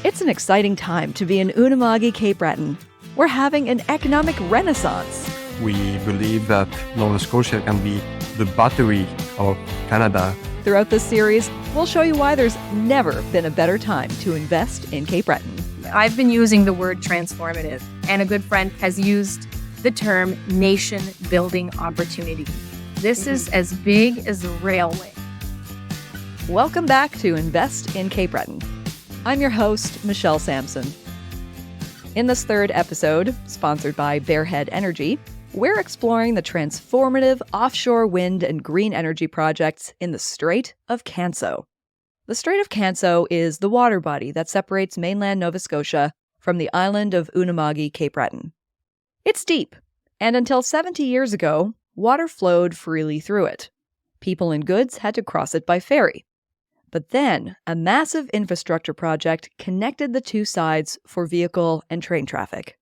It's an exciting time to be in Unama'ki-Cape Breton. We're having an economic renaissance. We believe that Nova Scotia can be the battery of Canada. Throughout this series, we'll show you why there's never been a better time to invest in Cape Breton. I've been using the word transformative, and a good friend has used the term nation-building opportunity. This is as big as a railway. Welcome back to Invest in Cape Breton. I'm your host, Michelle Sampson. In this third episode, sponsored by Headquartered Energy, we're exploring the transformative offshore wind and green energy projects in the Strait of Canso. The Strait of Canso is the water body that separates mainland Nova Scotia from the island of Unama'ki-Cape Breton. It's deep, and until 70 years ago, water flowed freely through it. People and goods had to cross it by ferry. But then, a massive infrastructure project connected the two sides for vehicle and train traffic.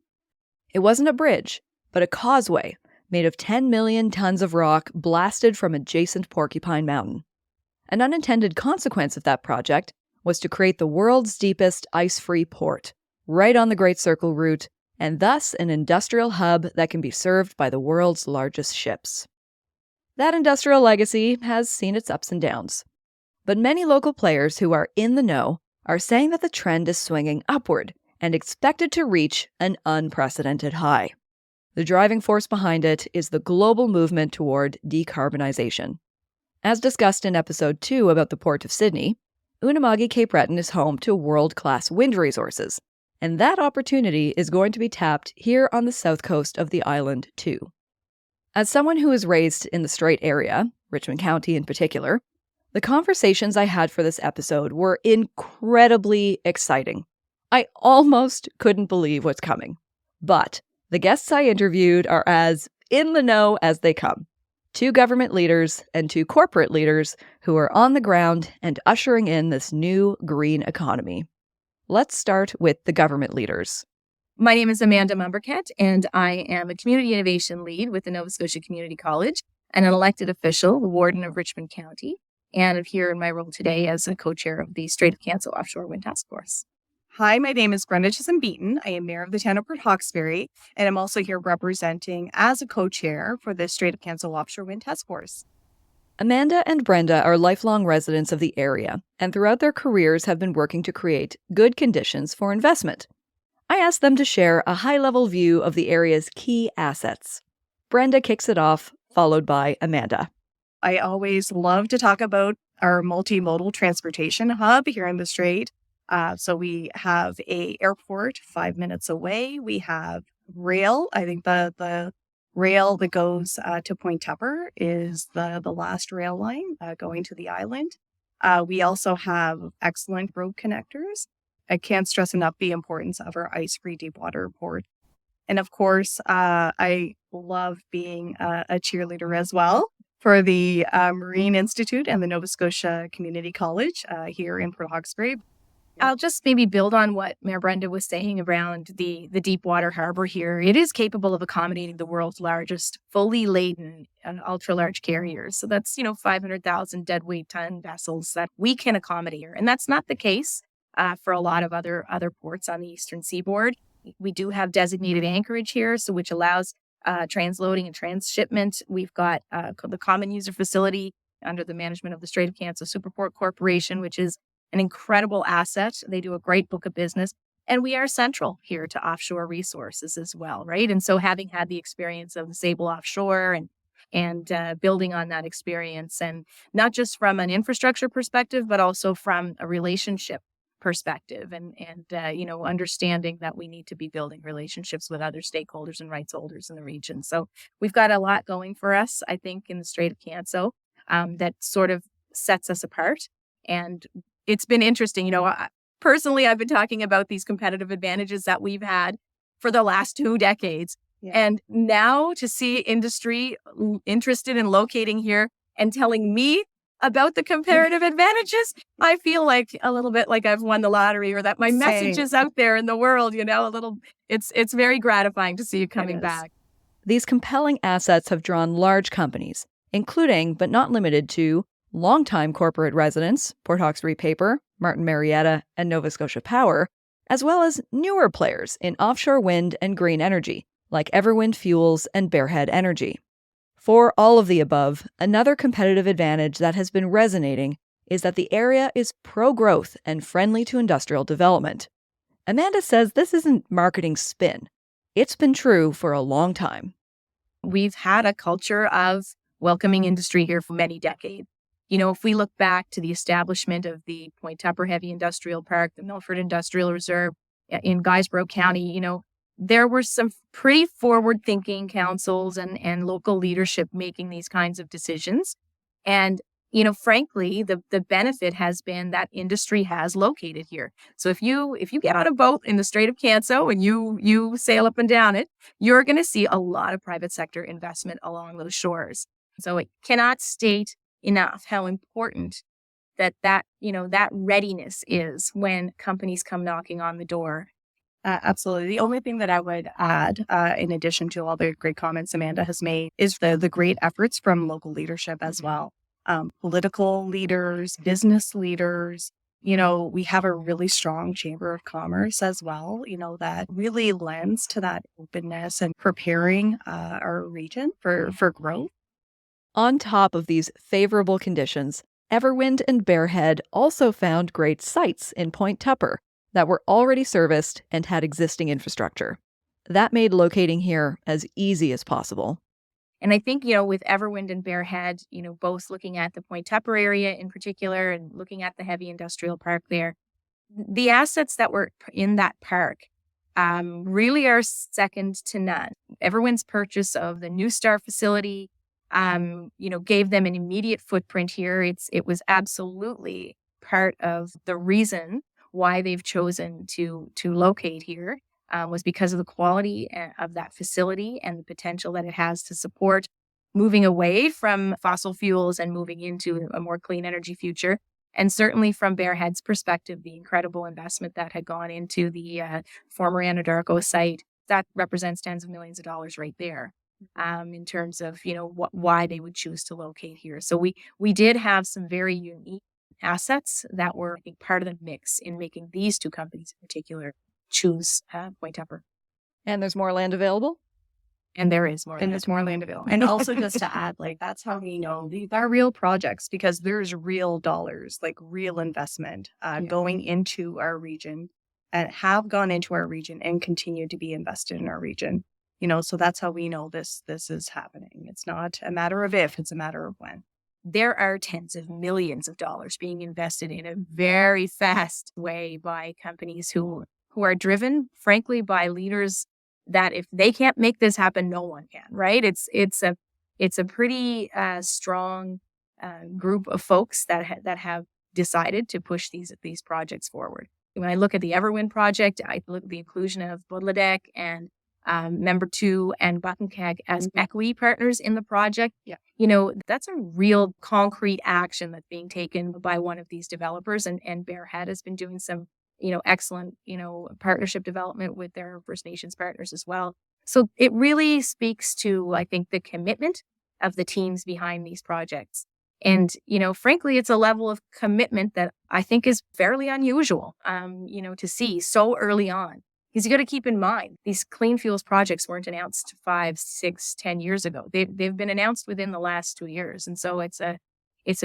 It wasn't a bridge, but a causeway made of 10 million tons of rock blasted from adjacent Porcupine Mountain. An unintended consequence of that project was to create the world's deepest ice-free port, right on the Great Circle route, and thus an industrial hub that can be served by the world's largest ships. That industrial legacy has seen its ups and downs. But many local players who are in the know are saying that the trend is swinging upward and expected to reach an unprecedented high. The driving force behind it is the global movement toward decarbonization. As discussed in episode 2 about the Port of Sydney, Unama'ki-Cape Breton is home to world-class wind resources, and that opportunity is going to be tapped here on the south coast of the island too. As someone who is raised in the Strait Area, Richmond County in particular, the conversations I had for this episode were incredibly exciting. I almost couldn't believe what's coming. But the guests I interviewed are as in the know as they come. 2 government leaders and 2 corporate leaders who are on the ground and ushering in this new green economy. Let's start with the government leaders. My name is Amanda Mombourquette, and I am a community innovation lead with the Nova Scotia Community College and an elected official, the Warden of Richmond County. And I'm here in my role today as a co-chair of the Strait of Canso Offshore Wind Task Force. Hi, my name is Brenda Chisholm-Beaton. I am mayor of the town of Port Hawkesbury, and I'm also here representing as a co-chair for the Strait of Canso Offshore Wind Task Force. Amanda and Brenda are lifelong residents of the area, and throughout their careers have been working to create good conditions for investment. I asked them to share a high-level view of the area's key assets. Brenda kicks it off, followed by Amanda. I always love to talk about our multimodal transportation hub here in the Strait. So we have a airport 5 minutes away. We have rail. I think the rail that goes to Point Tupper is the last rail line going to the island. We also have excellent road connectors. I can't stress enough the importance of our ice-free deepwater port. And of course, I love being a cheerleader as well for the Marine Institute and the Nova Scotia Community College here in Port Hawkesbury. I'll just maybe build on what Mayor Brenda was saying around the deepwater harbor here. It is capable of accommodating the world's largest fully laden and ultra-large carriers. So that's, 500,000 deadweight ton vessels that we can accommodate here. And that's not the case for a lot of other ports on the eastern seaboard. We do have designated anchorage here, so which allows transloading and transshipment. We've got the common user facility under the management of the Strait of Canso Superport Corporation, which is an incredible asset. They do a great book of business. And we are central here to offshore resources as well, right? And so having had the experience of the Sable Offshore and building on that experience, and not just from an infrastructure perspective, but also from a relationship perspective and understanding that we need to be building relationships with other stakeholders and rights holders in the region. So we've got a lot going for us, I think, in the Strait of Canso that sort of sets us apart. And it's been interesting. Personally, I've been talking about these competitive advantages that we've had for the last 2 decades. Yeah. And now to see industry interested in locating here and telling me about the comparative advantages, I feel like a little bit like I've won the lottery, or that my message is out there in the world, it's very gratifying to see you coming back. These compelling assets have drawn large companies, including, but not limited to, longtime corporate residents, Port Hawkesbury Paper, Martin Marietta, and Nova Scotia Power, as well as newer players in offshore wind and green energy, like Everwind Fuels and Bearhead Energy. For all of the above, another competitive advantage that has been resonating is that the area is pro-growth and friendly to industrial development. Amanda says this isn't marketing spin. It's been true for a long time. We've had a culture of welcoming industry here for many decades. If we look back to the establishment of the Point Tupper Heavy Industrial Park, the Milford Industrial Reserve in Guysborough County, there were some pretty forward-thinking councils and local leadership making these kinds of decisions. And, frankly, the benefit has been that industry has located here. So if you get on a boat in the Strait of Canso and you sail up and down it, you're going to see a lot of private sector investment along those shores. So it cannot state enough how important that readiness is when companies come knocking on the door. Absolutely. The only thing that I would add, in addition to all the great comments Amanda has made, is the great efforts from local leadership as well. Political leaders, business leaders. We have a really strong Chamber of Commerce as well, that really lends to that openness and preparing our region for growth. On top of these favorable conditions, Everwind and Bearhead also found great sites in Point Tupper that were already serviced and had existing infrastructure. That made locating here as easy as possible. And I think, with Everwind and Bearhead, both looking at the Point Tupper area in particular and looking at the heavy industrial park there, the assets that were in that park really are second to none. Everwind's purchase of the New Star facility, gave them an immediate footprint here. It was absolutely part of the reason why they've chosen to locate here. Was because of the quality of that facility and the potential that it has to support moving away from fossil fuels and moving into a more clean energy future. And certainly from Bearhead's perspective, the incredible investment that had gone into the former Anadarko site, that represents tens of millions of dollars right there in terms of, why they would choose to locate here. So we did have some very unique assets that were, I think, part of the mix in making these two companies in particular choose Point Tupper. And there's more land available? And there is more. And there's more land available. And also just to add, that's how we know these are real projects, because there's real dollars, real investment going into our region and have gone into our region and continue to be invested in our region. So that's how we know this is happening. It's not a matter of if, it's a matter of when. There are tens of millions of dollars being invested in a very fast way by companies who are driven, frankly, by leaders that if they can't make this happen, no one can, right? It's a pretty strong group of folks that have decided to push these projects forward. When I look at the Everwind project, I look at the inclusion of Bodledek and Member 2 and Buttonkeg as equity partners in the project. Yeah. That's a real concrete action that's being taken by one of these developers, and Bearhead has been doing some excellent, partnership development with their First Nations partners as well. So it really speaks to, I think, the commitment of the teams behind these projects. And, frankly, it's a level of commitment that I think is fairly unusual, to see so early on. Because you got to keep in mind, these clean fuels projects weren't announced 5, 6, 10 years ago. They've been announced within the last 2 years. And so it's a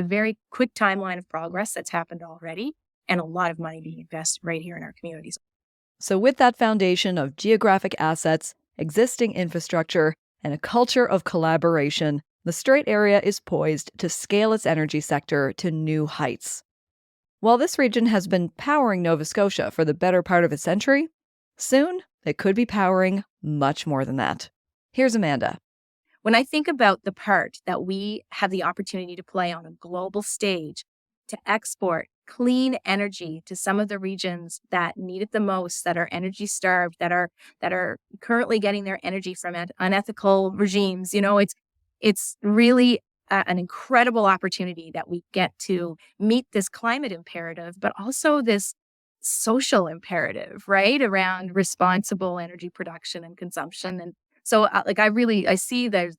very quick timeline of progress that's happened already, and a lot of money being invested right here in our communities. So with that foundation of geographic assets, existing infrastructure, and a culture of collaboration, the Strait Area is poised to scale its energy sector to new heights. While this region has been powering Nova Scotia for the better part of a century, soon it could be powering much more than that. Here's Amanda. When I think about the part that we have the opportunity to play on a global stage to export clean energy to some of the regions that need it the most, that are energy starved, that are currently getting their energy from unethical regimes, it's really an incredible opportunity that we get to meet this climate imperative, but also this social imperative, right, around responsible energy production and consumption. And so I see there's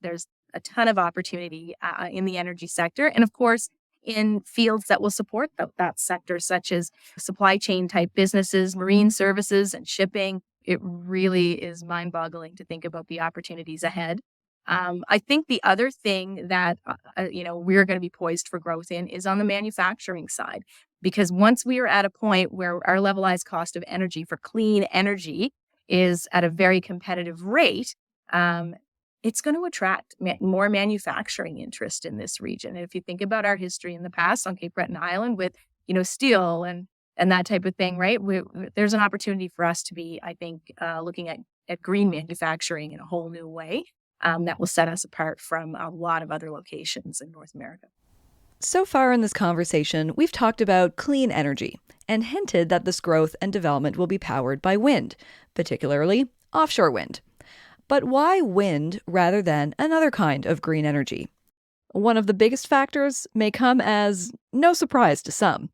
a ton of opportunity in the energy sector. And of course, in fields that will support that sector, such as supply chain type businesses, marine services, and shipping. It really is mind-boggling to think about the opportunities ahead. I think the other thing that we're going to be poised for growth in is on the manufacturing side, because once we are at a point where our levelized cost of energy for clean energy is at a very competitive rate, it's going to attract more manufacturing interest in this region. And if you think about our history in the past on Cape Breton Island with, steel and that type of thing, right? There's an opportunity for us to be, I think, looking at green manufacturing in a whole new way that will set us apart from a lot of other locations in North America. So far in this conversation, we've talked about clean energy and hinted that this growth and development will be powered by wind, particularly offshore wind. But why wind rather than another kind of green energy? One of the biggest factors may come as no surprise to some.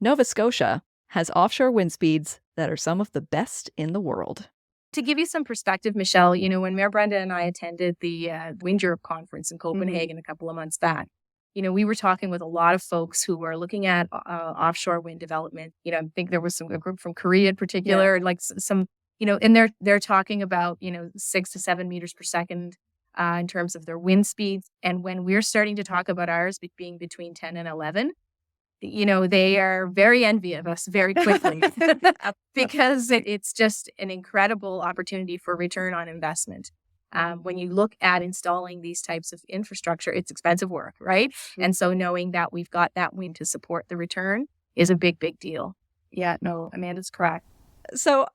Nova Scotia has offshore wind speeds that are some of the best in the world. To give you some perspective, Michelle, when Mayor Brenda and I attended the Wind Europe conference in Copenhagen a couple of months back, we were talking with a lot of folks who were looking at offshore wind development. I think there was a group from Korea in particular, like some, and they're talking about, 6 to 7 meters per second in terms of their wind speeds. And when we're starting to talk about ours being between 10 and 11, they are very envious of us very quickly because it's just an incredible opportunity for return on investment. When you look at installing these types of infrastructure, it's expensive work, right? Mm-hmm. And so knowing that we've got that wind to support the return is a big, big deal. Yeah, no, Amanda's correct. So,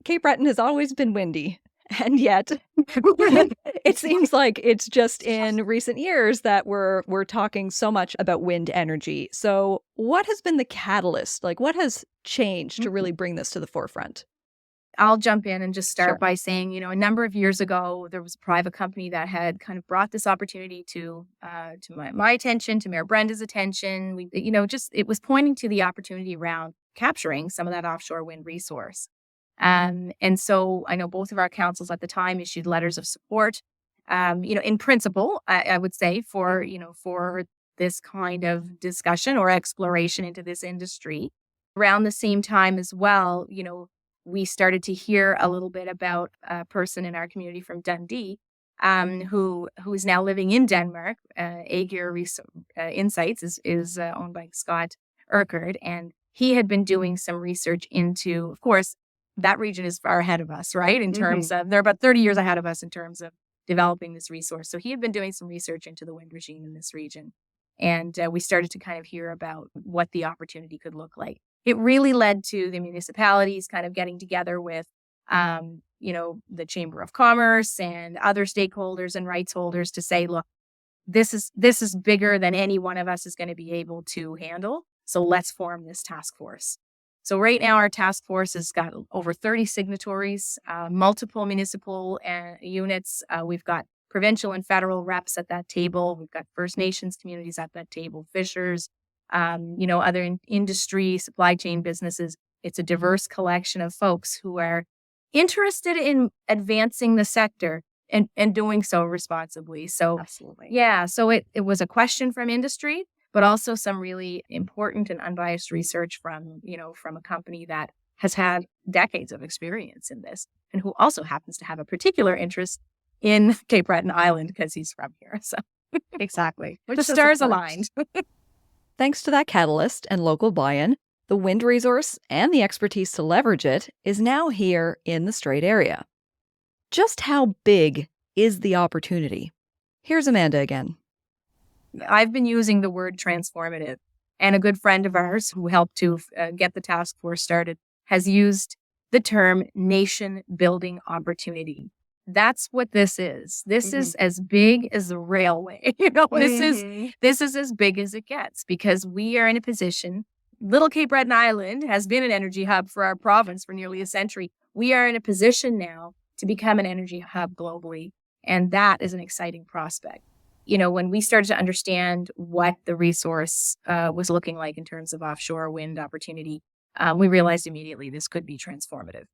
Cape Breton has always been windy. And yet, it seems like it's just in recent years that we're talking so much about wind energy. So what has been the catalyst? Like, what has changed to really bring this to the forefront? I'll jump in and just start by saying, a number of years ago, there was a private company that had kind of brought this opportunity to my attention, to Mayor Brenda's attention. It was pointing to the opportunity around capturing some of that offshore wind resource. And so I know both of our councils at the time issued letters of support, in principle, I would say for this kind of discussion or exploration into this industry. Around the same time as well, we started to hear a little bit about a person in our community from Dundee, who is now living in Denmark. Aegir Insights is owned by Scott Urquhart, and he had been doing some research into, of course, that region is far ahead of us, right? In terms of, they're about 30 years ahead of us in terms of developing this resource. So he had been doing some research into the wind regime in this region. And we started to kind of hear about what the opportunity could look like. It really led to the municipalities kind of getting together with, the Chamber of Commerce and other stakeholders and rights holders to say, look, this is bigger than any one of us is going to be able to handle. So let's form this task force. So right now, our task force has got over 30 signatories, multiple municipal units. We've got provincial and federal reps at that table. We've got First Nations communities at that table, fishers, other industry, supply chain businesses. It's a diverse collection of folks who are interested in advancing the sector and doing so responsibly. So, absolutely. Yeah. So it was a question from industry, but also some really important and unbiased research from a company that has had decades of experience in this and who also happens to have a particular interest in Cape Breton Island because he's from here. So exactly. The stars aligned. Thanks to that catalyst and local buy-in, the wind resource and the expertise to leverage it is now here in the Strait Area. Just how big is the opportunity? Here's Amanda again. I've been using the word transformative, and a good friend of ours who helped to get the task force started has used the term nation building opportunity. That's what this is. This is as big as a railway. This is as big as it gets because we are in a position. Little Cape Breton Island has been an energy hub for our province for nearly a century. We are in a position now to become an energy hub globally, and that is an exciting prospect. When we started to understand what the resource was looking like in terms of offshore wind opportunity, we realized immediately this could be transformative.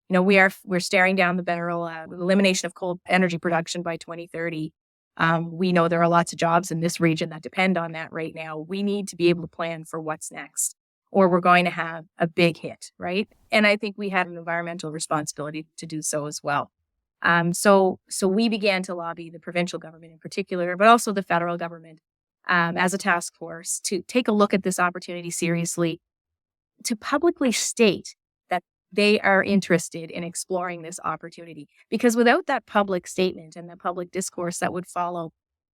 We're staring down the barrel, elimination of coal energy production by 2030. We know there are lots of jobs in this region that depend on that right now. We need to be able to plan for what's next, or we're going to have a big hit, right? And I think we had an environmental responsibility to do so as well. So we began to lobby the provincial government in particular, but also the federal government as a task force to take a look at this opportunity seriously, to publicly state that they are interested in exploring this opportunity. Because without that public statement and the public discourse that would follow,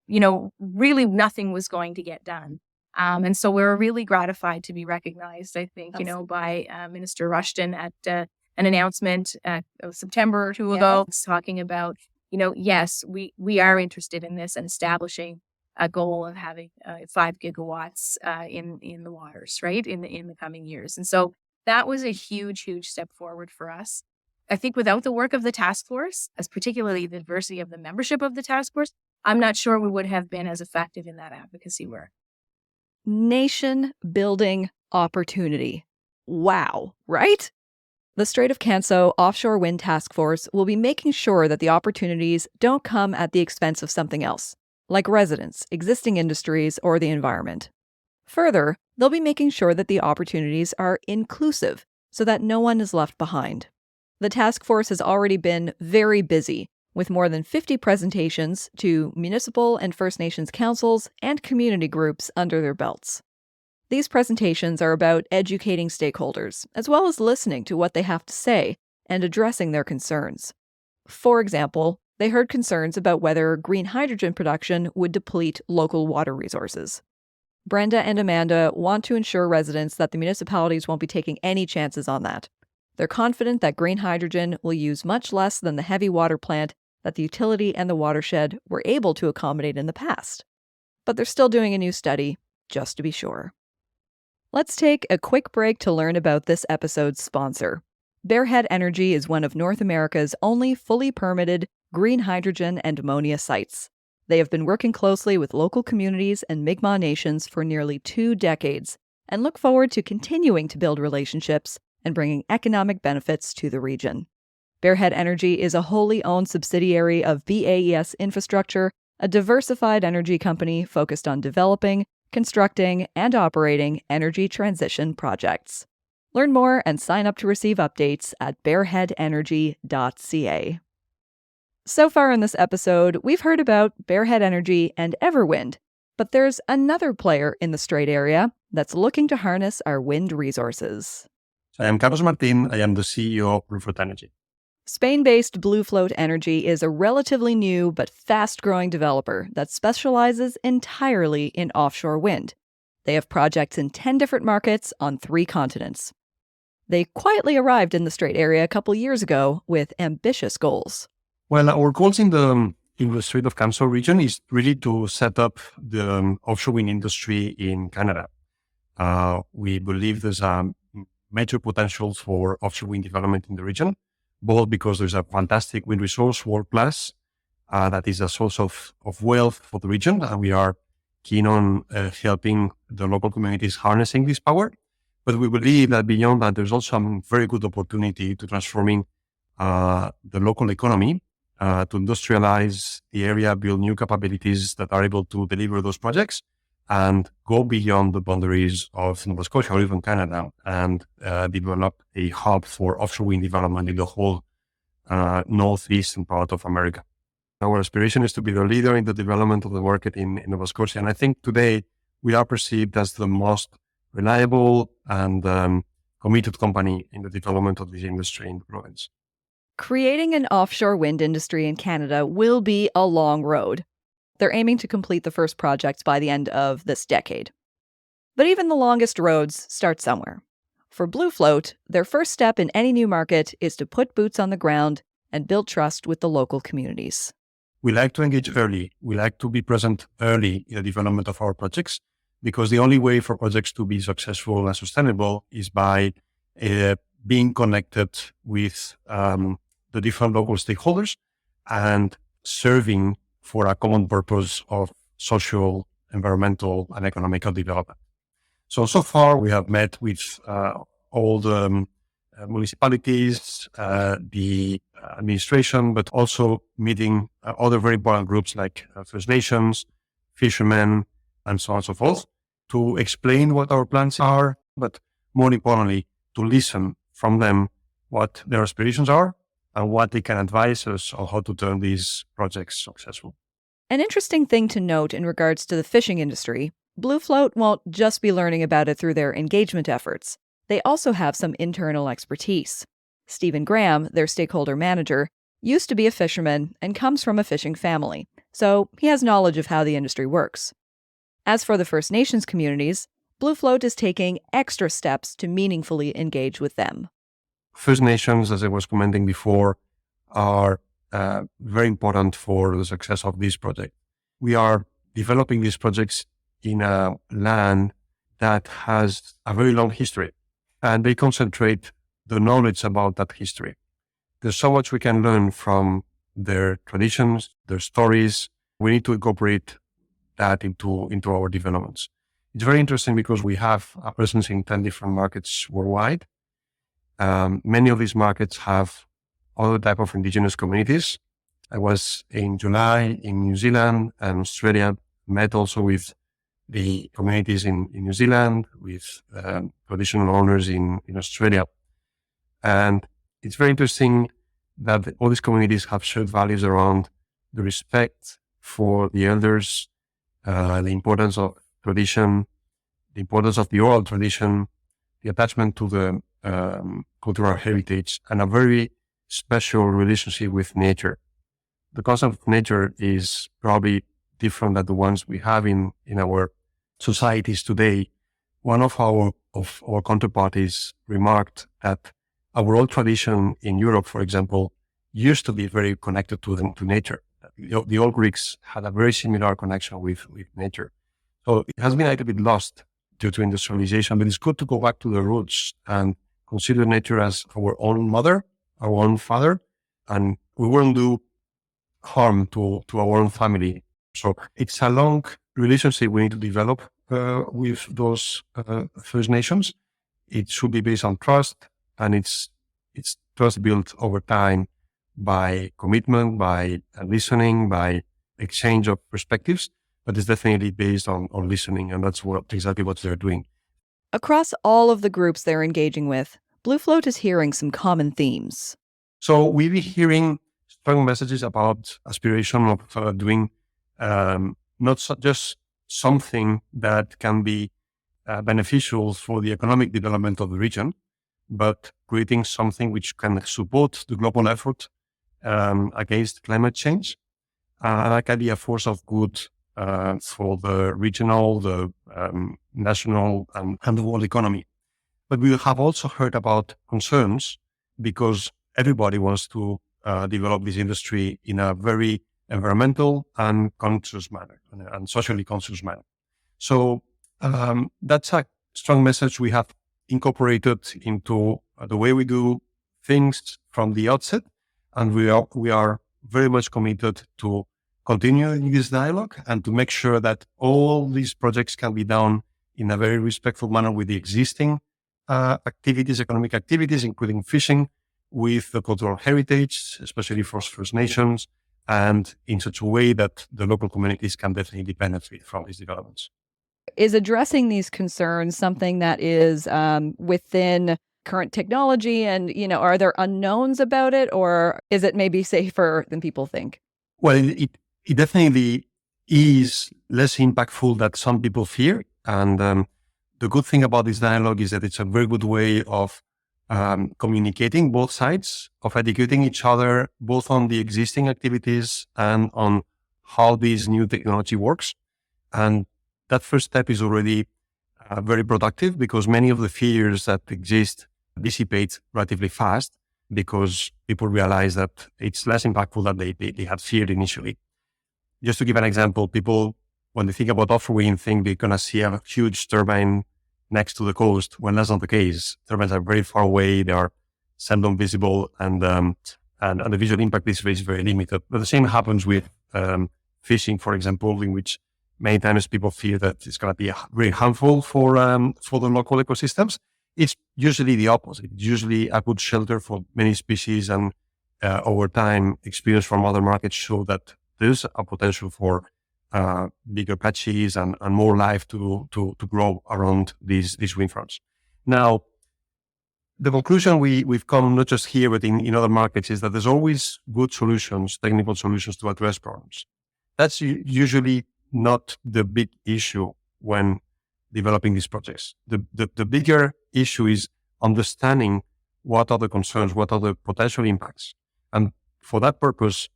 really nothing was going to get done. And so we're really gratified to be recognized, I think, by Minister Rushton at an announcement September or two ago, talking about, yes, we are interested in this and establishing a goal of having 5 gigawatts in the waters, right, in the coming years. And so that was a huge, huge step forward for us. I think without the work of the task force, as particularly the diversity of the membership of the task force, I'm not sure we would have been as effective in that advocacy work. Nation building opportunity. Wow, right? The Strait of Canso Offshore Wind Task Force will be making sure that the opportunities don't come at the expense of something else, like residents, existing industries, or the environment. Further, they'll be making sure that the opportunities are inclusive so that no one is left behind. The task force has already been very busy, with more than 50 presentations to municipal and First Nations councils and community groups under their belts. These presentations are about educating stakeholders, as well as listening to what they have to say and addressing their concerns. For example, they heard concerns about whether green hydrogen production would deplete local water resources. Brenda and Amanda want to ensure residents that the municipalities won't be taking any chances on that. They're confident that green hydrogen will use much less than the heavy water plant that the utility and the watershed were able to accommodate in the past. But they're still doing a new study, just to be sure. Let's take a quick break to learn about this episode's sponsor. Bearhead Energy is one of North America's only fully permitted green hydrogen and ammonia sites. They have been working closely with local communities and Mi'kmaq nations for nearly 2 decades and look forward to continuing to build relationships and bringing economic benefits to the region. Bearhead Energy is a wholly owned subsidiary of BAES Infrastructure, a diversified energy company focused on developing, constructing, and operating energy transition projects. Learn more and sign up to receive updates at bearheadenergy.ca. So far in this episode, we've heard about Bearhead Energy and Everwind, but there's another player in the Strait Area that's looking to harness our wind resources. I am Carlos Martin. I am the CEO of BlueFloat Energy. Spain-based BlueFloat Energy is a relatively new but fast-growing developer that specializes entirely in offshore wind. They have projects in 10 different markets on 3 continents. They quietly arrived in the Strait Area a couple years ago with ambitious goals. Well, our goals in the Strait of Canso region is really to set up the offshore wind industry in Canada. We believe there's a major potential for offshore wind development in the region, both because there's a fantastic wind resource, world class, that is a source of wealth for the region, and we are keen on helping the local communities harnessing this power. But we believe that beyond that, there's also a very good opportunity to transforming the local economy, to industrialize the area, build new capabilities that are able to deliver those projects, and go beyond the boundaries of Nova Scotia or even Canada and develop a hub for offshore wind development in the whole northeastern part of America. Our aspiration is to be the leader in the development of the market in Nova Scotia. And I think today we are perceived as the most reliable and committed company in the development of this industry in the province. Creating an offshore wind industry in Canada will be a long road. They're aiming to complete the first projects by the end of this decade. But even the longest roads start somewhere. For BlueFloat, their first step in any new market is to put boots on the ground and build trust with the local communities. We like to engage early. We like to be present early in the development of our projects, because the only way for projects to be successful and sustainable is by being connected with the different local stakeholders and serving for a common purpose of social, environmental, and economical development. So far we have met with all the municipalities, the administration, but also meeting other very important groups like First Nations, fishermen, and so on and so forth, to explain what our plans are, but more importantly, to listen from them what their aspirations are and what they can advise us on how to turn these projects successful. An interesting thing to note in regards to the fishing industry, BlueFloat won't just be learning about it through their engagement efforts. They also have some internal expertise. Stephen Graham, their stakeholder manager, used to be a fisherman and comes from a fishing family, so he has knowledge of how the industry works. As for the First Nations communities, BlueFloat is taking extra steps to meaningfully engage with them. First Nations, as I was commenting before, are very important for the success of this project. We are developing these projects in a land that has a very long history, and they concentrate the knowledge about that history. There's so much we can learn from their traditions, their stories. We need to incorporate that into our developments. It's very interesting because we have a presence in 10 different markets worldwide. Many of these markets have other type of indigenous communities. I was in July in New Zealand and Australia, met also with the communities in New Zealand, with traditional owners in Australia. And it's very interesting that all these communities have shared values around the respect for the elders, the importance of tradition, the importance of the oral tradition, the attachment to the cultural heritage, and a very special relationship with nature. The concept of nature is probably different than the ones we have in our societies today. One of our counterparties remarked that our old tradition in Europe, for example, used to be very connected to nature. The old Greeks had a very similar connection with nature. So it has been a little bit lost due to industrialization, but it's good to go back to the roots and consider nature as our own mother, our own father, and we won't do harm to our own family. So it's a long relationship we need to develop with those First Nations. It should be based on trust, and it's trust built over time by commitment, by listening, by exchange of perspectives, but it's definitely based on listening, and that's exactly what they're doing. Across all of the groups they're engaging with, BlueFloat is hearing some common themes. So we've been hearing strong messages about aspiration of doing not just something that can be beneficial for the economic development of the region, but creating something which can support the global effort against climate change. And that can be a force of good for the regional, the national, and the world economy. But we have also heard about concerns because everybody wants to develop this industry in a very environmental and conscious manner, and socially conscious manner. So that's a strong message we have incorporated into the way we do things from the outset. And we are very much committed to continuing this dialogue and to make sure that all these projects can be done in a very respectful manner with the existing activities, economic activities, including fishing, with the cultural heritage, especially for First Nations, and in such a way that the local communities can definitely benefit from these developments. Is addressing these concerns something that is within current technology, and are there unknowns about it, or is it maybe safer than people think? Well, it definitely is less impactful than some people fear. And the good thing about this dialogue is that it's a very good way of communicating both sides, of educating each other, both on the existing activities and on how this new technology works. And that first step is already very productive because many of the fears that exist dissipate relatively fast because people realize that it's less impactful than they had feared initially. Just to give an example, people, when they think about offshore wind, think they're going to see a huge turbine next to the coast, when that's not the case. Turbines are very far away, they are seldom visible, and the visual impact is very limited. But the same happens with fishing, for example, in which many times people fear that it's going to be very harmful for the local ecosystems. It's usually the opposite. It's usually a good shelter for many species, and over time, experience from other markets show that there's a potential for bigger patches and more life to grow around these wind farms. Now, the conclusion we've come, not just here, but in other markets, is that there's always good solutions, technical solutions to address problems. That's usually not the big issue when developing these projects. The bigger issue is understanding what are the concerns, what are the potential impacts. And for that purpose,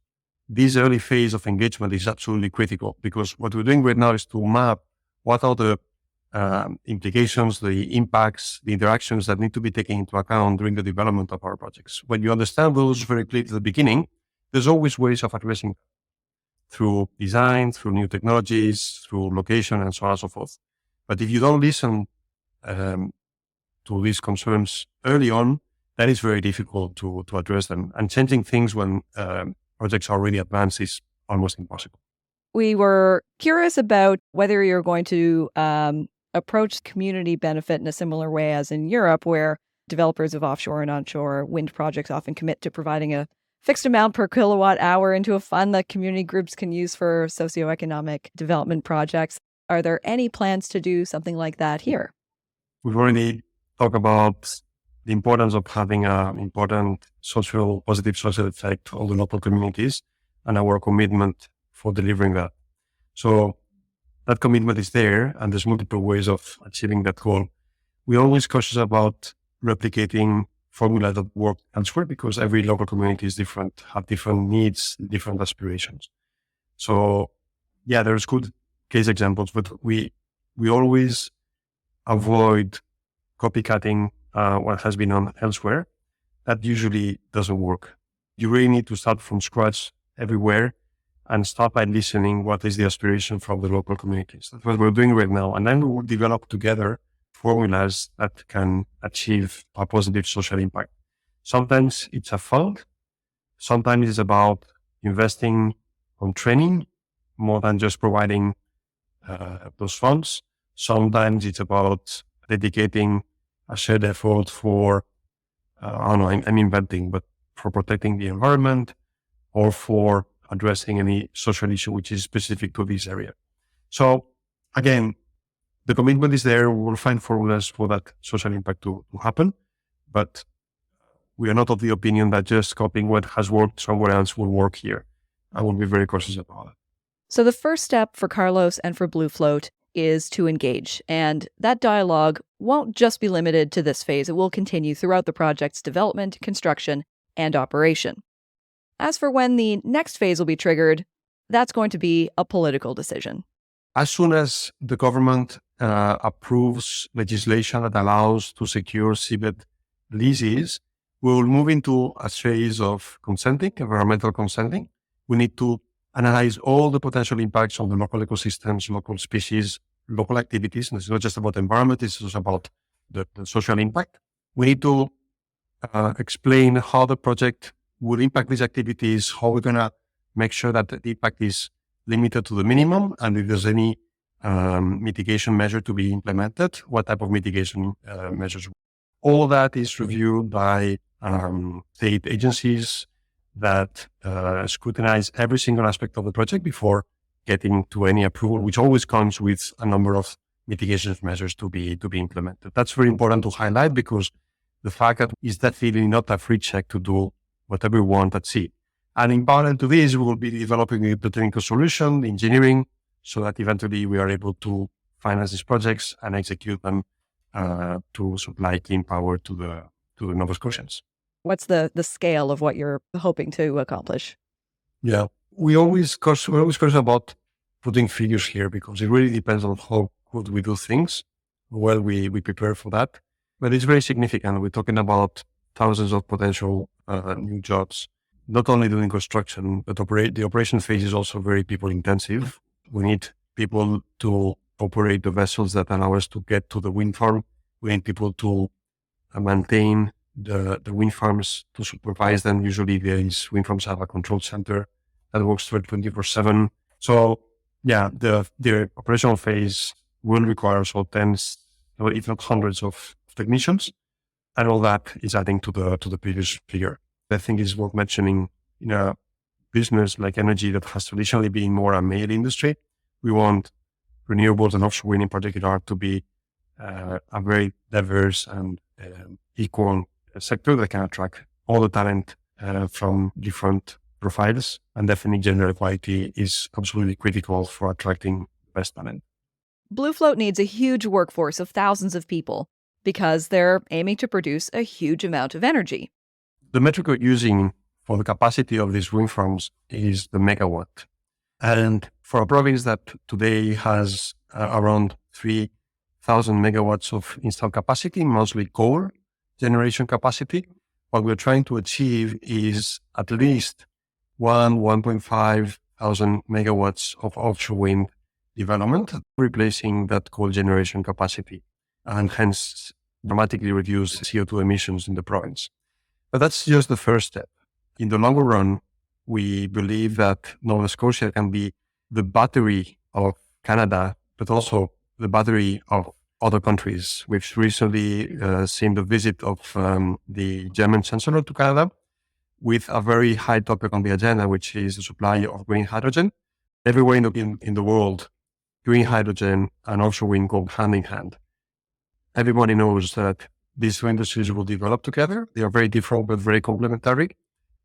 this early phase of engagement is absolutely critical, because what we're doing right now is to map what are the implications, the impacts, the interactions that need to be taken into account during the development of our projects. When you understand those very clearly at the beginning, there's always ways of addressing them through design, through new technologies, through location, and so on and so forth. But if you don't listen to these concerns early on, that is very difficult to address them. And changing things when projects are already advanced is almost impossible. We were curious about whether you're going to approach community benefit in a similar way as in Europe, where developers of offshore and onshore wind projects often commit to providing a fixed amount per kilowatt hour into a fund that community groups can use for socioeconomic development projects. Are there any plans to do something like that here? We've already talked about the importance of having an important positive social effect on the local communities and our commitment for delivering that. So that commitment is there, and there's multiple ways of achieving that goal. We're always cautious about replicating formulas that work elsewhere, because every local community is different, have different needs, different aspirations. So yeah, there's good case examples, but we always avoid copycatting what has been done elsewhere. That usually doesn't work. You really need to start from scratch everywhere and start by listening what is the aspiration from the local communities. That's what we're doing right now. And then we will develop together formulas that can achieve a positive social impact. Sometimes it's a fund. Sometimes it's about investing on training more than just providing those funds. Sometimes it's about dedicating a shared effort for, I don't know, I'm inventing, but for protecting the environment or for addressing any social issue which is specific to this area. So again, the commitment is there. We'll find formulas for that social impact to happen, but we are not of the opinion that just copying what has worked somewhere else will work here. I will be very cautious about it. So the first step for Carlos and for BlueFloat is to engage, and that dialogue won't just be limited to this phase. It will continue throughout the project's development, construction, and operation. As for when the next phase will be triggered, that's going to be a political decision. As soon as the government approves legislation that allows to secure seabed leases, we will move into a phase of consenting, environmental consenting. We need to analyze all the potential impacts on the local ecosystems, local species, local activities. And it's not just about the environment, it's also about the social impact. We need to explain how the project will impact these activities, how we're going to make sure that the impact is limited to the minimum, and if there's any mitigation measure to be implemented, what type of mitigation measures. All that is reviewed by state agencies that scrutinize every single aspect of the project before getting to any approval, which always comes with a number of mitigation measures to be implemented. That's very important to highlight, because the fact that is definitely not a free check to do whatever we want at sea. And in parallel to this, we will be developing the technical solution, the engineering, so that eventually we are able to finance these projects and execute them to supply clean power to the Nova Scotians. What's the scale of what you're hoping to accomplish? Yeah, we're always cautious about putting figures here, because it really depends on how good we do things, how well we prepare for that. But it's very significant. We're talking about thousands of potential new jobs, not only doing construction, but the operation phase is also very people intensive. We need people to operate the vessels that allow us to get to the wind farm. We need people to maintain the wind farms, to supervise them. Usually these wind farms have a control center that works 24/7. So yeah, the operational phase will require tens, or if not hundreds of technicians, and all that is adding to the previous figure. I think it's worth mentioning in a business like energy that has traditionally been more a male industry. We want renewables and offshore wind in particular to be a very diverse and equal sector that can attract all the talent from different profiles, and definitely gender equality is absolutely critical for attracting the best talent. BlueFloat needs a huge workforce of thousands of people because they're aiming to produce a huge amount of energy. The metric we're using for the capacity of these wind farms is the megawatt. And for a province that today has around 3,000 megawatts of installed capacity, mostly coal generation capacity, what we're trying to achieve is at least 1.5 thousand megawatts of offshore wind development, replacing that coal generation capacity, and hence dramatically reduce CO2 emissions in the province. But that's just the first step. In the longer run, we believe that Nova Scotia can be the battery of Canada, but also the battery of other countries. We've recently seen the visit of the German Chancellor to Canada with a very high topic on the agenda, which is the supply of green hydrogen. Everywhere in the world, green hydrogen and offshore wind go hand in hand. Everybody knows that these two industries will develop together. They are very different, but very complementary.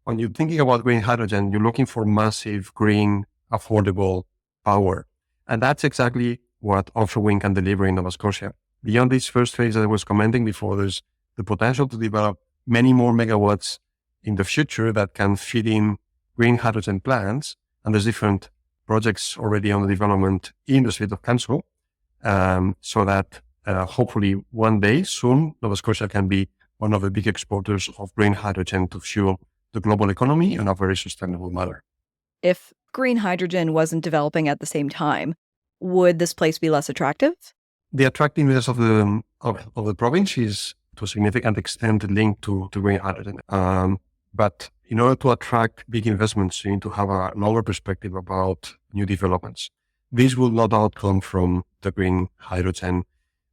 When you're thinking about green hydrogen, you're looking for massive, green, affordable power. And that's exactly what offshore wind can deliver in Nova Scotia. Beyond this first phase that I was commenting before, there's the potential to develop many more megawatts in the future that can feed in green hydrogen plants. And there's different projects already under development in the Strait of Canso, so that hopefully one day soon, Nova Scotia can be one of the big exporters of green hydrogen to fuel the global economy in a very sustainable manner. If green hydrogen wasn't developing at the same time, would this place be less attractive? The attractiveness of the province is to a significant extent linked to green hydrogen. But in order to attract big investments, you need to have a longer perspective about new developments. This will no doubt come from the green hydrogen.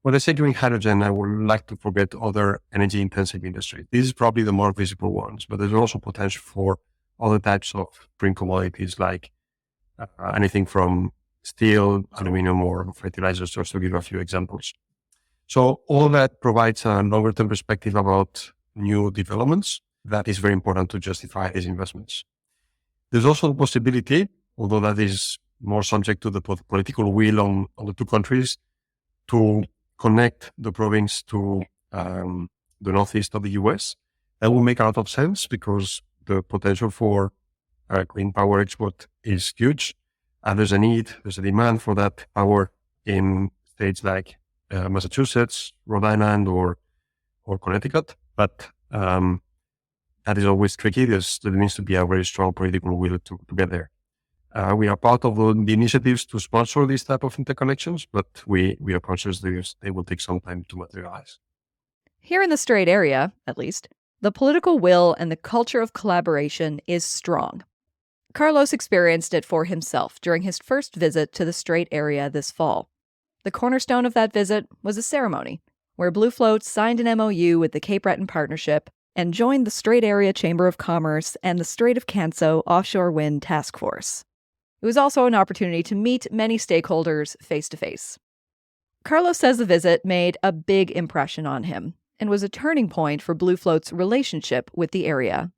When I say green hydrogen, I would like to forget other energy-intensive industries. This is probably the more visible ones, but there's also potential for other types of green commodities like anything from steel, aluminum, or fertilizers, just to give a few examples. So all that provides a longer-term perspective about new developments that is very important to justify these investments. There's also the possibility, although that is more subject to the political will on the two countries, to connect the province to the northeast of the US. That will make a lot of sense because the potential for clean power export is huge. And there's a demand for that power in states like Massachusetts, Rhode Island, or Connecticut. But that is always tricky. There needs to be a very strong political will to get there. We are part of the initiatives to sponsor these type of interconnections, but we are conscious they will take some time to materialize. Here in the Strait Area, at least, the political will and the culture of collaboration is strong. Carlos experienced it for himself during his first visit to the Strait Area this fall. The cornerstone of that visit was a ceremony where BlueFloat signed an MOU with the Cape Breton Partnership and joined the Strait Area Chamber of Commerce and the Strait of Canso Offshore Wind Task Force. It was also an opportunity to meet many stakeholders face to face. Carlos says the visit made a big impression on him and was a turning point for BlueFloat's relationship with the area.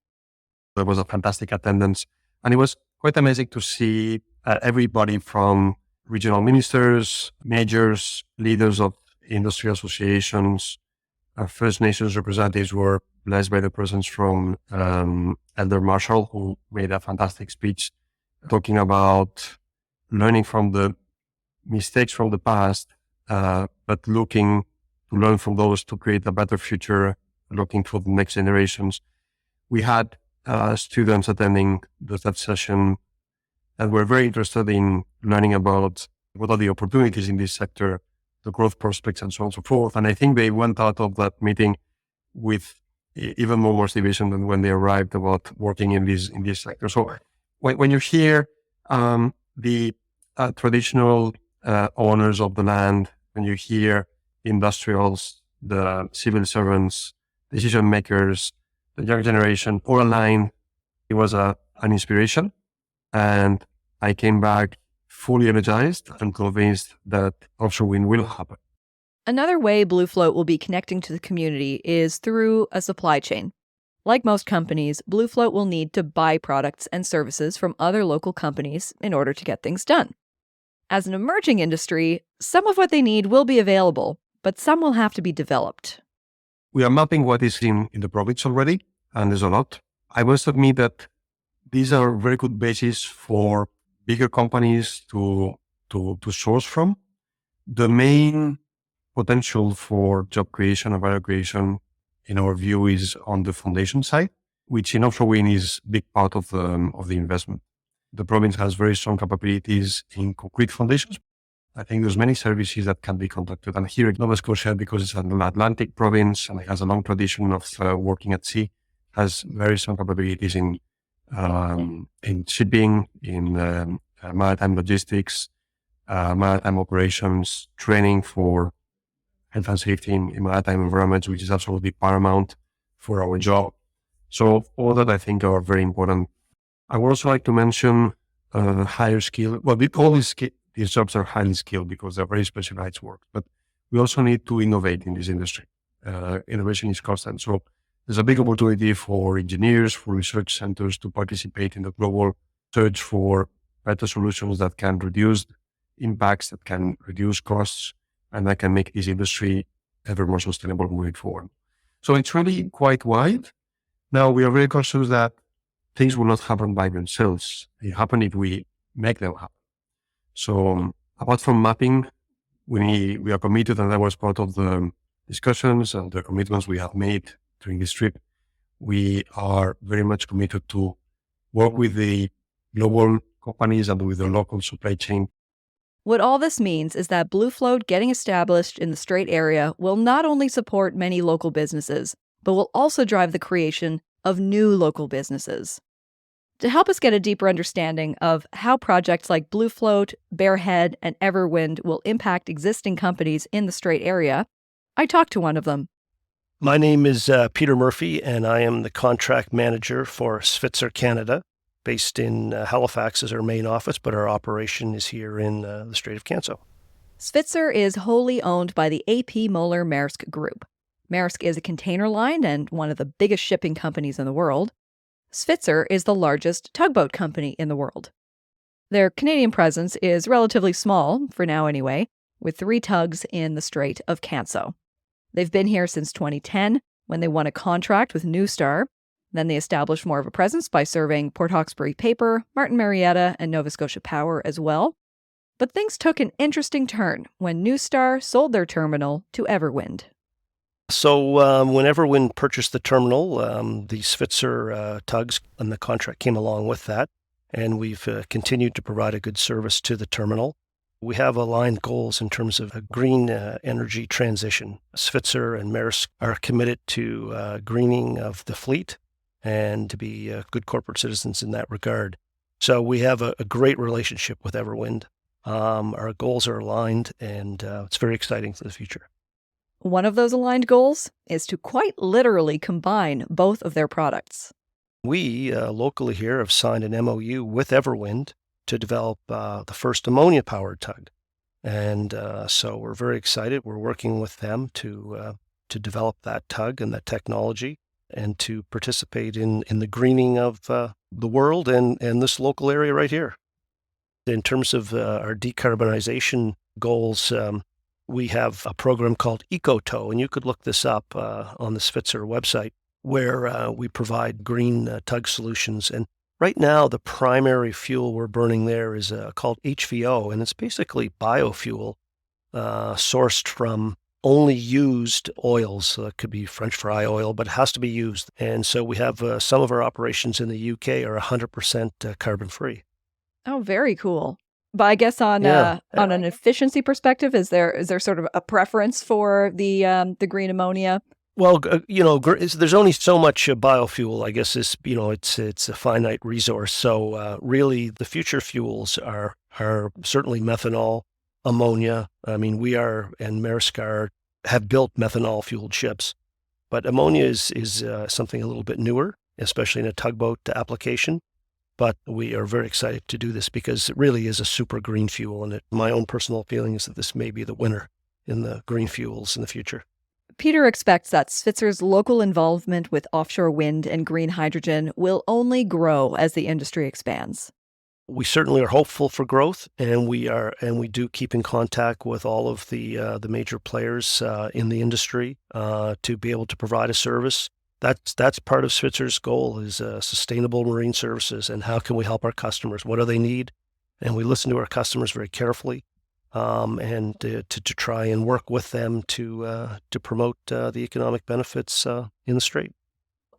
There was a fantastic attendance, and it was quite amazing to see everybody from regional ministers, majors, leaders of industry associations, First Nations representatives were blessed by the presence from Elder Marshall, who made a fantastic speech talking about learning from the mistakes from the past, but looking to learn from those to create a better future, looking for the next generations. We had students attending that session that were very interested in learning about what are the opportunities in this sector, the growth prospects, and so on and so forth. And I think they went out of that meeting with even more motivation than when they arrived about working in this sector. So when you hear the traditional owners of the land, when you hear industrials the civil servants, decision makers, the young generation, all aligned. It was an inspiration. And I came back fully energized and convinced that offshore wind will happen. Another way BlueFloat will be connecting to the community is through a supply chain. Like most companies, BlueFloat will need to buy products and services from other local companies in order to get things done. As an emerging industry, some of what they need will be available, but some will have to be developed. We are mapping what is in the province already, and there's a lot. I must admit that these are very good bases for bigger companies to source from. The main potential for job creation and value creation, in our view, is on the foundation side, which in offshore wind is a big part of the investment. The province has very strong capabilities in concrete foundations. I think there's many services that can be conducted. And here in Nova Scotia, because it's an Atlantic province and it has a long tradition of working at sea, has very strong capabilities in shipping, in maritime logistics, maritime operations, training for health and safety in maritime environments, which is absolutely paramount for our job. So all that I think are very important. I would also like to mention higher skill. Well, all these jobs are highly skilled because they're very specialized work, but we also need to innovate in this industry. Innovation is constant. So there's a big opportunity for engineers, for research centers to participate in the global search for better solutions that can reduce impacts, that can reduce costs, and that can make this industry ever more sustainable moving forward. So it's really quite wide. Now, we are very conscious that things will not happen by themselves. They happen if we make them happen. So apart from mapping, we are committed, and that was part of the discussions and the commitments we have made during this trip. We are very much committed to work with the global companies and with the local supply chain. What all this means is that BlueFloat getting established in the Strait Area will not only support many local businesses, but will also drive the creation of new local businesses. To help us get a deeper understanding of how projects like BlueFloat, Bearhead, and Everwind will impact existing companies in the Strait Area, I talked to one of them. My name is Peter Murphy, and I am the contract manager for Svitzer Canada, based in Halifax as our main office, but our operation is here in the Strait of Canso. Svitzer is wholly owned by the A.P. Moller Maersk Group. Maersk is a container line and one of the biggest shipping companies in the world. Svitzer is the largest tugboat company in the world. Their Canadian presence is relatively small, for now anyway, with 3 tugs in the Strait of Canso. They've been here since 2010, when they won a contract with New Star. Then they established more of a presence by serving Port Hawkesbury Paper, Martin Marietta, and Nova Scotia Power as well. But things took an interesting turn when New Star sold their terminal to Everwind. So when Everwind purchased the terminal, the Svitzer tugs and the contract came along with that, and we've continued to provide a good service to the terminal. We have aligned goals in terms of a green energy transition. Svitzer and Maersk are committed to greening of the fleet and to be good corporate citizens in that regard. So we have a great relationship with Everwind. Our goals are aligned, and it's very exciting for the future. One of those aligned goals is to quite literally combine both of their products. We locally here have signed an MOU with Everwind to develop the first ammonia-powered tug. And so we're very excited. We're working with them to develop that tug and that technology and to participate in the greening of the world and this local area right here. In terms of our decarbonization goals, we have a program called EcoTow, and you could look this up on the Svitzer website, where we provide green tug solutions. And right now, the primary fuel we're burning there is called HVO, and it's basically biofuel sourced from only used oils. So it could be French fry oil, but it has to be used. And so we have some of our operations in the UK are 100% carbon-free. Oh, very cool. But I guess on an efficiency perspective, is there sort of a preference for the green ammonia? Well, there's only so much biofuel. I guess it's a finite resource. So really, the future fuels are certainly methanol, ammonia. I mean, we are, and Maersk are have built methanol-fueled ships. But ammonia is something a little bit newer, especially in a tugboat application. But we are very excited to do this because it really is a super green fuel. And my own personal feeling is that this may be the winner in the green fuels in the future. Peter expects that Svitzer's local involvement with offshore wind and green hydrogen will only grow as the industry expands. We certainly are hopeful for growth, and we do keep in contact with all of the major players in the industry to be able to provide a service. That's part of Svitzer's goal is sustainable marine services, and how can we help our customers? What do they need? And we listen to our customers very carefully, and to try and work with them to promote the economic benefits in the Strait.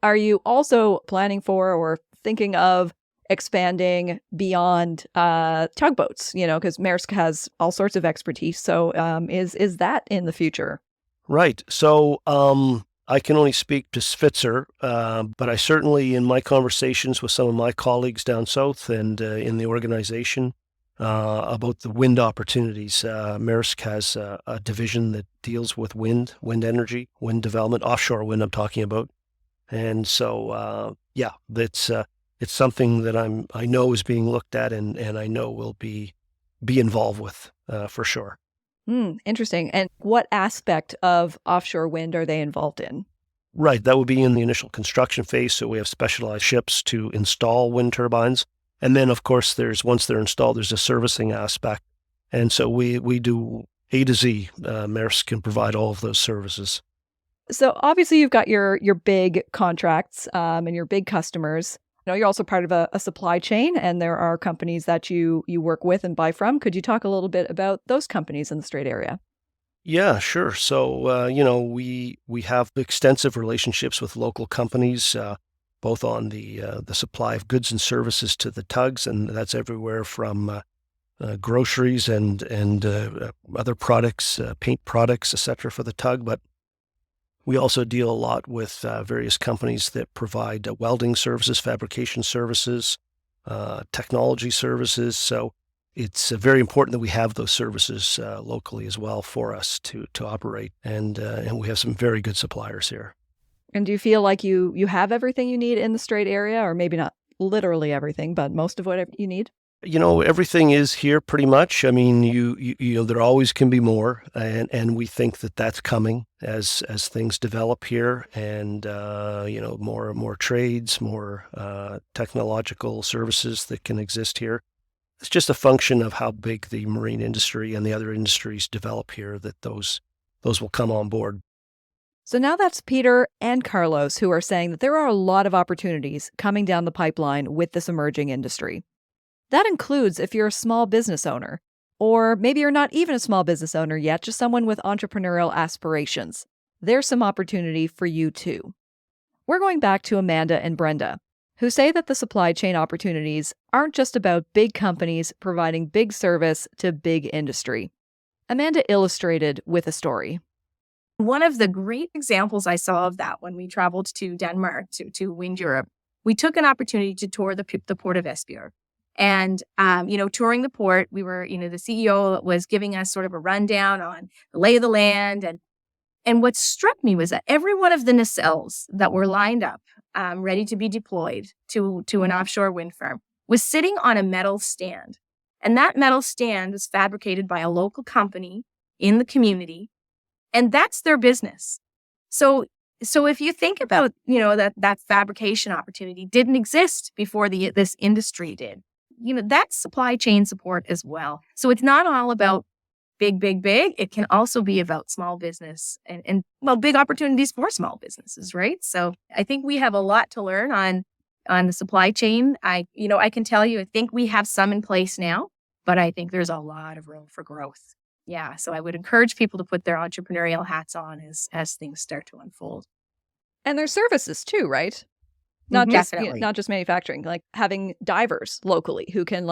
Are you also planning for or thinking of expanding beyond tugboats, because Maersk has all sorts of expertise. So is that in the future? Right. So I can only speak to Svitzer, but I certainly, in my conversations with some of my colleagues down south and in the organization about the wind opportunities, Maersk has a division that deals with wind energy, wind development, offshore wind I'm talking about. And so, it's something that I know is being looked at and I know will be involved with for sure. Interesting. And what aspect of offshore wind are they involved in? Right. That would be in the initial construction phase. So we have specialized ships to install wind turbines. And then, of course, once they're installed, there's a servicing aspect. And so we do A to Z. Maersk can provide all of those services. So obviously you've got your big contracts and your big customers. You're also part of a supply chain, and there are companies that you work with and buy from. Could you talk a little bit about those companies in the Strait area? Yeah, sure. So, we have extensive relationships with local companies, both on the supply of goods and services to the tugs, and that's everywhere from groceries and other products, paint products, etc., for the tug. But we also deal a lot with various companies that provide welding services, fabrication services, technology services. So it's very important that we have those services locally as well for us to operate. And we have some very good suppliers here. And do you feel like you have everything you need in the Strait area, or maybe not literally everything, but most of what you need? Everything is here pretty much. I mean, you there always can be more, and we think that that's coming as things develop here, and more trades, more technological services that can exist here. It's just a function of how big the marine industry and the other industries develop here that those will come on board. So now that's Peter and Carlos who are saying that there are a lot of opportunities coming down the pipeline with this emerging industry. That includes if you're a small business owner, or maybe you're not even a small business owner yet, just someone with entrepreneurial aspirations. There's some opportunity for you too. We're going back to Amanda and Brenda, who say that the supply chain opportunities aren't just about big companies providing big service to big industry. Amanda illustrated with a story. One of the great examples I saw of that when we traveled to Denmark to Wind Europe, we took an opportunity to tour the port of Esbjerg. And, touring the port, we were, the CEO was giving us sort of a rundown on the lay of the land. And what struck me was that every one of the nacelles that were lined up, ready to be deployed to an offshore wind farm, was sitting on a metal stand. And that metal stand was fabricated by a local company in the community. And that's their business. So if you think about, that fabrication opportunity didn't exist before this industry did. That's supply chain support as well. So it's not all about big. It can also be about small business and big opportunities for small businesses, right? So I think we have a lot to learn on the supply chain. I can tell you, I think we have some in place now, but I think there's a lot of room for growth. Yeah. So I would encourage people to put their entrepreneurial hats on as things start to unfold. And there's services too, right? Not just manufacturing, like having divers locally who can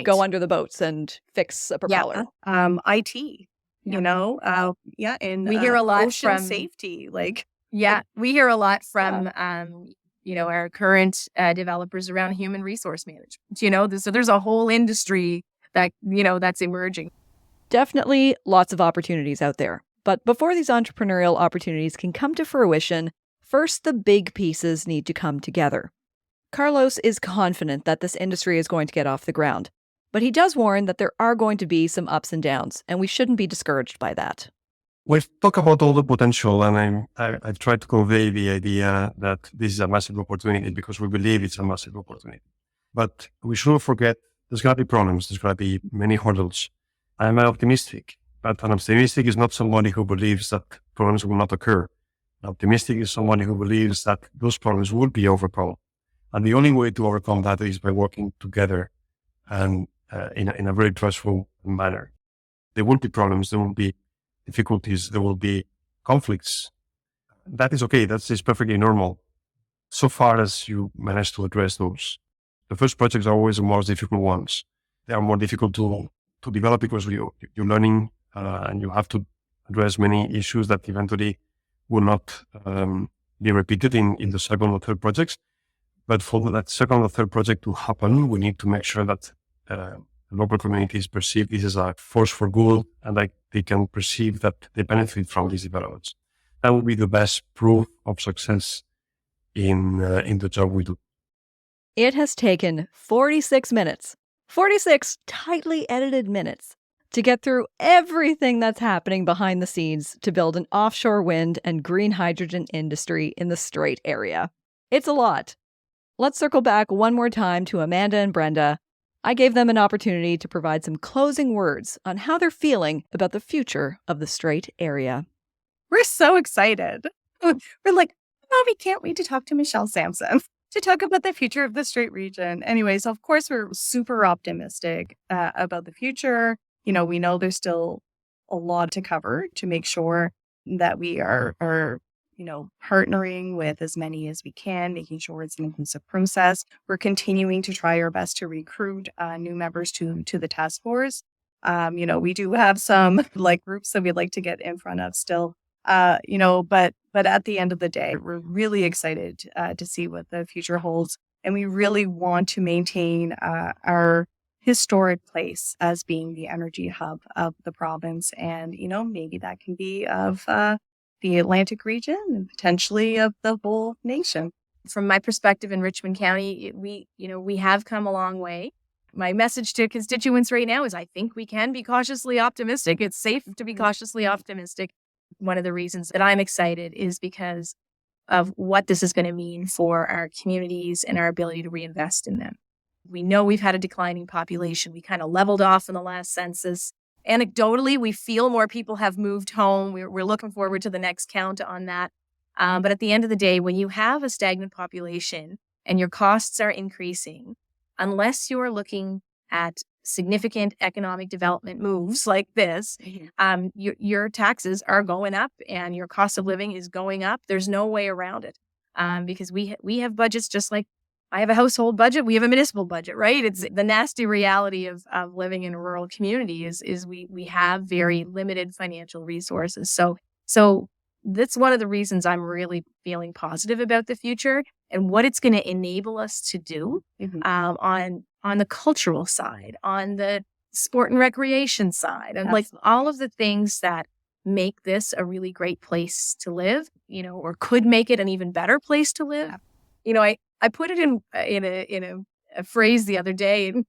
go under the boats and fix a propeller. IT, and we hear a lot ocean from safety, we hear a lot from our current developers around human resource management. So there's a whole industry that that's emerging. Definitely lots of opportunities out there. But before these entrepreneurial opportunities can come to fruition, first the big pieces need to come together. Carlos is confident that this industry is going to get off the ground, but he does warn that there are going to be some ups and downs, and we shouldn't be discouraged by that. We've talked about all the potential, and I've tried to convey the idea that this is a massive opportunity because we believe it's a massive opportunity. But we shouldn't forget there's going to be problems, there's going to be many hurdles. I'm optimistic, but an optimistic is not somebody who believes that problems will not occur. An optimistic is somebody who believes that those problems will be overcome. And the only way to overcome that is by working together and in a very trustful manner. There will be problems, there will be difficulties, there will be conflicts. That is okay, that is perfectly normal, so far as you manage to address those. The first projects are always the most difficult ones. They are more difficult to develop because you're learning and you have to address many issues that eventually will not be repeated in the second or third projects. But for that second or third project to happen, we need to make sure that the local communities perceive this as a force for good and that they can perceive that they benefit from these developments. That would be the best proof of success in the job we do. It has taken 46 minutes, 46 tightly edited minutes, to get through everything that's happening behind the scenes to build an offshore wind and green hydrogen industry in the Strait Area. It's a lot. Let's circle back one more time to Amanda and Brenda. I gave them an opportunity to provide some closing words on how they're feeling about the future of the Strait Area. We're so excited. We're like, oh, we can't wait to talk to Michelle Sampson to talk about the future of the Strait region. Anyways, of course, we're super optimistic about the future. You know, we know there's still a lot to cover to make sure that we are partnering with as many as we can, making sure it's an inclusive process. We're continuing to try our best to recruit new members to the task force. We do have some groups that we'd like to get in front of still, but at the end of the day, we're really excited to see what the future holds. And we really want to maintain our historic place as being the energy hub of the province. And, maybe that can be of the Atlantic region and potentially of the whole nation. From my perspective in Richmond County, we have come a long way. My message to constituents right now is I think we can be cautiously optimistic. It's safe to be cautiously optimistic. One of the reasons that I'm excited is because of what this is going to mean for our communities and our ability to reinvest in them. We know we've had a declining population. We kind of leveled off in the last census. Anecdotally, we feel more people have moved home. We're looking forward to the next count on that. But at the end of the day, when you have a stagnant population and your costs are increasing, unless you're looking at significant economic development moves like this, your taxes are going up and your cost of living is going up. There's no way around it because we have budgets just like I have a household budget. We have a municipal budget, right? It's the nasty reality of living in a rural community is we have very limited financial resources. So that's one of the reasons I'm really feeling positive about the future and what it's going to enable us to do on the cultural side, on the sport and recreation side, and all of the things that make this a really great place to live, or could make it an even better place to live. I put it in a phrase the other day and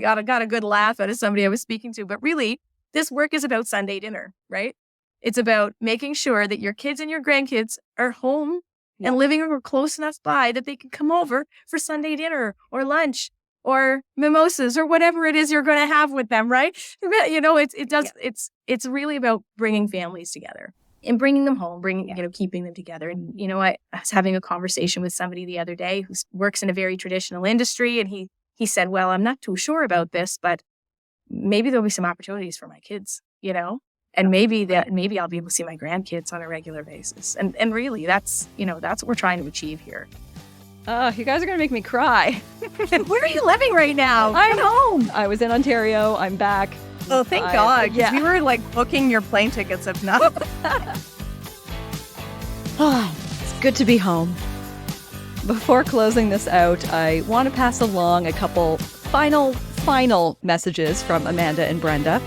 got a good laugh out of somebody I was speaking to. But really, this work is about Sunday dinner, right? It's about making sure that your kids and your grandkids are home and living or close enough by that they can come over for Sunday dinner or lunch or mimosas or whatever it is you're going to have with them, right? It's really about bringing families together. And bringing them home, keeping them together. And, I was having a conversation with somebody the other day who works in a very traditional industry. And he said, well, I'm not too sure about this, but maybe there'll be some opportunities for my kids, and maybe I'll be able to see my grandkids on a regular basis. And really, that's what we're trying to achieve here. You guys are going to make me cry. Where are you living right now? I'm home. I was in Ontario. I'm back. Oh, thank God. Because we were booking your plane tickets if not. It's good to be home. Before closing this out, I want to pass along a couple final messages from Amanda and Brenda.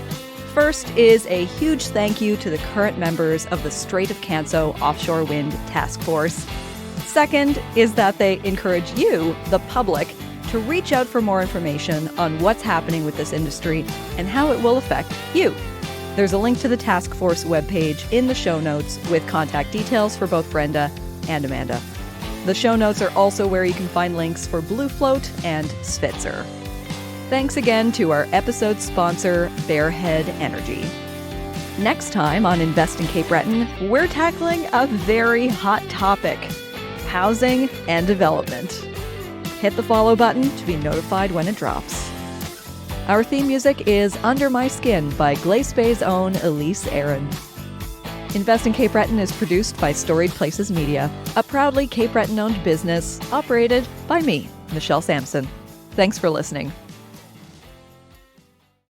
First is a huge thank you to the current members of the Strait of Canso Offshore Wind Task Force. Second is that they encourage you, the public, to reach out for more information on what's happening with this industry and how it will affect you. There's a link to the task force webpage in the show notes with contact details for both Brenda and Amanda. The show notes are also where you can find links for BlueFloat and Svitzer. Thanks again to our episode sponsor, Bearhead Energy. Next time on Invest in Cape Breton, we're tackling a very hot topic: housing and development. Hit the follow button to be notified when it drops. Our theme music is Under My Skin by Glace Bay's own Elise Aaron. Invest in Cape Breton is produced by Storied Places Media, a proudly Cape Breton-owned business operated by me, Michelle Sampson. Thanks for listening.